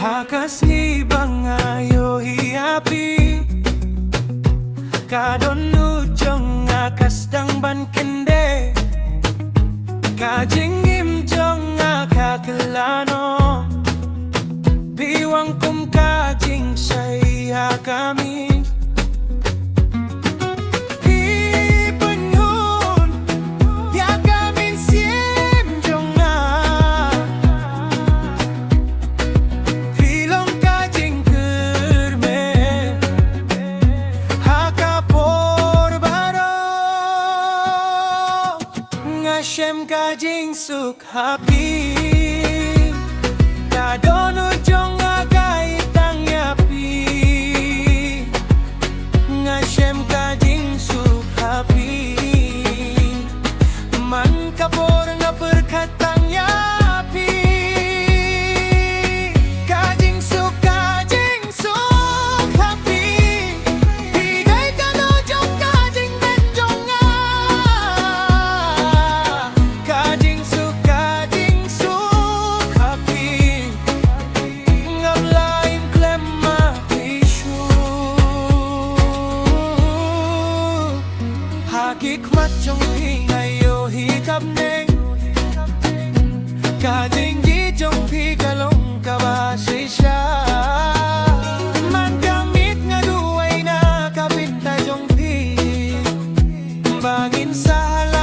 Hakas ni bangayo hiapi Kadonu jong akas dang ban kende Kajingim jong akakelano Biwang kum kajing saya kami Shem kajing suk happy Kadono jong agay tang yapi Nga shem kajing suk happy Man kapor nga berkatang yapi Kajing suk happy Higay kano jong kajing menjong nga Hikmat jong hingayo hikap neng Kajing di jong pigalong kabasay siya Man gamit nga duway na kapintay jong pi Bangin sa hala